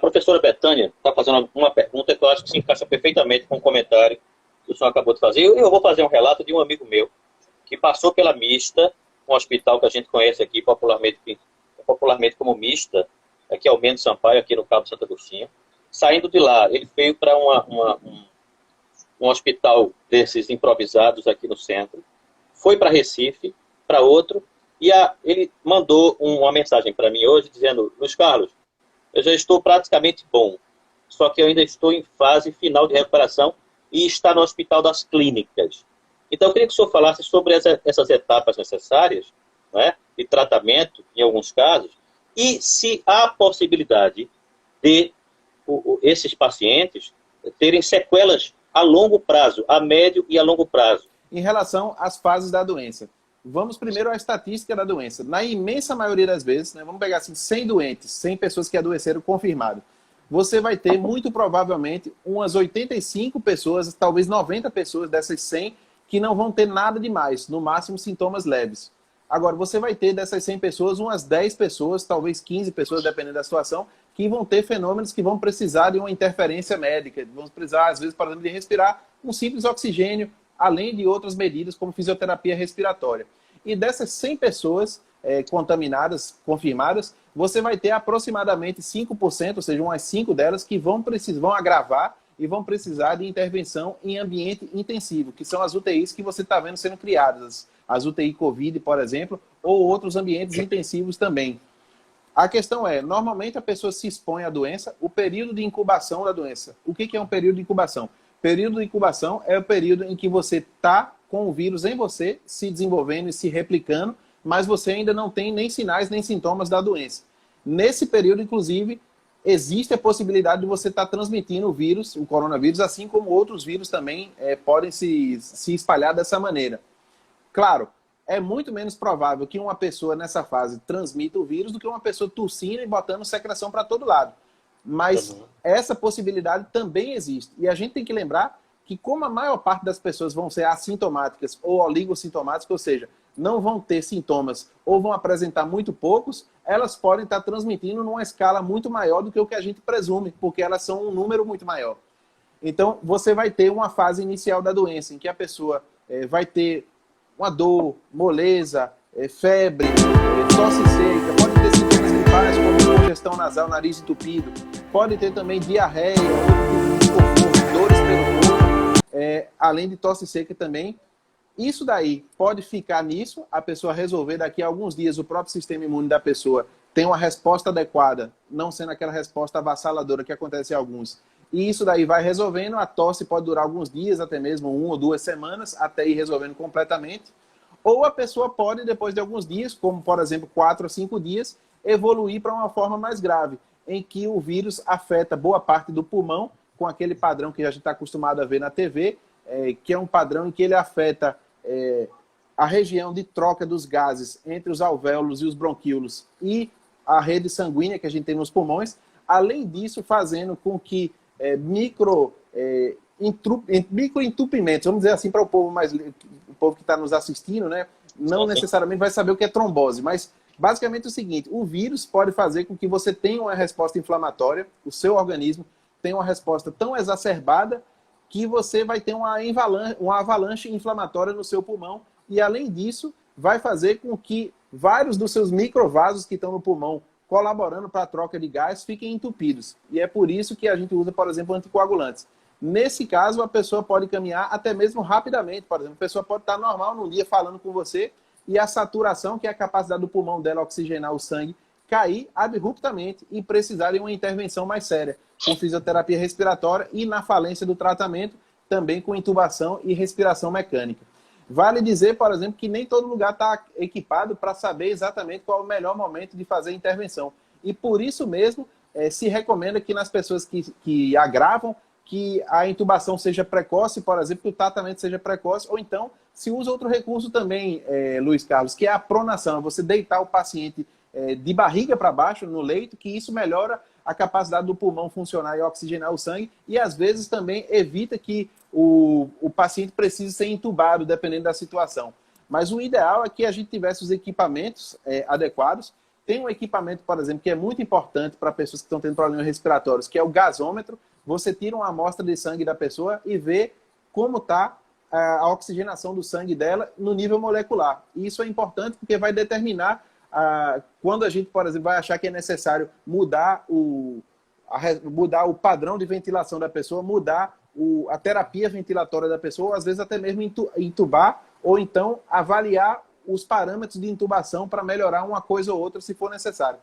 professora Betânia está fazendo uma pergunta que eu acho que se encaixa perfeitamente com o comentário que o senhor acabou de fazer. Eu vou fazer um relato de um amigo meu que passou pela Mista, um hospital que a gente conhece aqui popularmente como Mista, que é o Mendes Sampaio, aqui no Cabo Santo Agostinho. Saindo de lá, ele veio para um hospital desses improvisados aqui no centro, foi para Recife, para outro, e ele mandou uma mensagem para mim hoje dizendo: Luiz Carlos, eu já estou praticamente bom, só que eu ainda estou em fase final de recuperação e está no Hospital das Clínicas. Então, eu queria que o senhor falasse sobre essas etapas necessárias, né, de tratamento, em alguns casos, e se há possibilidade de esses pacientes terem sequelas a longo prazo, a médio e a longo prazo. Em relação às fases da doença, vamos primeiro à estatística da doença. Na imensa maioria das vezes, né, vamos pegar assim, 100 doentes, 100 pessoas que adoeceram confirmado, você vai ter, muito provavelmente, umas 85 pessoas, talvez 90 pessoas dessas 100, que não vão ter nada demais, no máximo sintomas leves. Agora, você vai ter dessas 100 pessoas, umas 10 pessoas, talvez 15 pessoas, dependendo da situação, que vão ter fenômenos que vão precisar de uma interferência médica, vão precisar, às vezes, por exemplo, de respirar um simples oxigênio, além de outras medidas, como fisioterapia respiratória. E dessas 100 pessoas contaminadas, confirmadas, você vai ter aproximadamente 5%, ou seja, umas 5 delas, que vão agravar e vão precisar de intervenção em ambiente intensivo, que são as UTIs que você está vendo sendo criadas, as UTI Covid, por exemplo, ou outros ambientes intensivos também. A questão é, normalmente a pessoa se expõe à doença, o período de incubação da doença. O que é um período de incubação? Período de incubação é o período em que você está com o vírus em você, se desenvolvendo e se replicando, mas você ainda não tem nem sinais nem sintomas da doença. Nesse período, inclusive, existe a possibilidade de você estar transmitindo o vírus, o coronavírus, assim como outros vírus também podem se espalhar dessa maneira. Claro, é muito menos provável que uma pessoa nessa fase transmita o vírus do que uma pessoa tossindo e botando secreção para todo lado. Mas essa possibilidade também existe. E a gente tem que lembrar que, como a maior parte das pessoas vão ser assintomáticas ou oligossintomáticas, ou seja, não vão ter sintomas ou vão apresentar muito poucos, elas podem estar transmitindo numa escala muito maior do que o que a gente presume, porque elas são um número muito maior. Então, você vai ter uma fase inicial da doença, em que a pessoa vai ter uma dor, moleza, febre, tosse seca, pode ter sintomas gripais como congestão nasal, nariz entupido, pode ter também diarreia, dores pelo corpo, além de tosse seca também. Isso daí pode ficar nisso, a pessoa resolver daqui a alguns dias, o próprio sistema imune da pessoa tem uma resposta adequada, não sendo aquela resposta avassaladora que acontece em alguns. E isso daí vai resolvendo, a tosse pode durar alguns dias, até mesmo 1 ou 2 semanas, até ir resolvendo completamente. Ou a pessoa pode, depois de alguns dias, como por exemplo 4 ou 5 dias, evoluir para uma forma mais grave, em que o vírus afeta boa parte do pulmão, com aquele padrão que a gente está acostumado a ver na TV, que é um padrão em que ele afeta a região de troca dos gases entre os alvéolos e os bronquíolos e a rede sanguínea que a gente tem nos pulmões, além disso fazendo com que microentupimentos, vamos dizer assim para o povo que está nos assistindo, né, não necessariamente vai saber o que é trombose, mas basicamente é o seguinte: o vírus pode fazer com que você tenha uma resposta inflamatória, o seu organismo tenha uma resposta tão exacerbada que você vai ter uma avalanche inflamatória no seu pulmão e, além disso, vai fazer com que vários dos seus microvasos que estão no pulmão colaborando para a troca de gás fiquem entupidos. E é por isso que a gente usa, por exemplo, anticoagulantes. Nesse caso, a pessoa pode caminhar até mesmo rapidamente. Por exemplo, a pessoa pode estar normal num dia falando com você e a saturação, que é a capacidade do pulmão dela oxigenar o sangue, cair abruptamente e precisar de uma intervenção mais séria, com fisioterapia respiratória e, na falência do tratamento, também com intubação e respiração mecânica. Vale dizer, por exemplo, que nem todo lugar está equipado para saber exatamente qual é o melhor momento de fazer a intervenção. E por isso mesmo, se recomenda que nas pessoas que agravam, que a intubação seja precoce, por exemplo, que o tratamento seja precoce, ou então se usa outro recurso também, Luiz Carlos, que é a pronação, é você deitar o paciente de barriga para baixo no leito, que isso melhora a capacidade do pulmão funcionar e oxigenar o sangue, e às vezes também evita que o paciente precise ser entubado, dependendo da situação. Mas o ideal é que a gente tivesse os equipamentos adequados, Tem um equipamento, por exemplo, que é muito importante para pessoas que estão tendo problemas respiratórios, que é o gasômetro. Você tira uma amostra de sangue da pessoa e vê como está a oxigenação do sangue dela no nível molecular. E isso é importante porque vai determinar quando a gente, por exemplo, vai achar que é necessário mudar o padrão de ventilação da pessoa, mudar a terapia ventilatória da pessoa, ou às vezes até mesmo intubar, ou então avaliar os parâmetros de intubação para melhorar uma coisa ou outra se for necessário.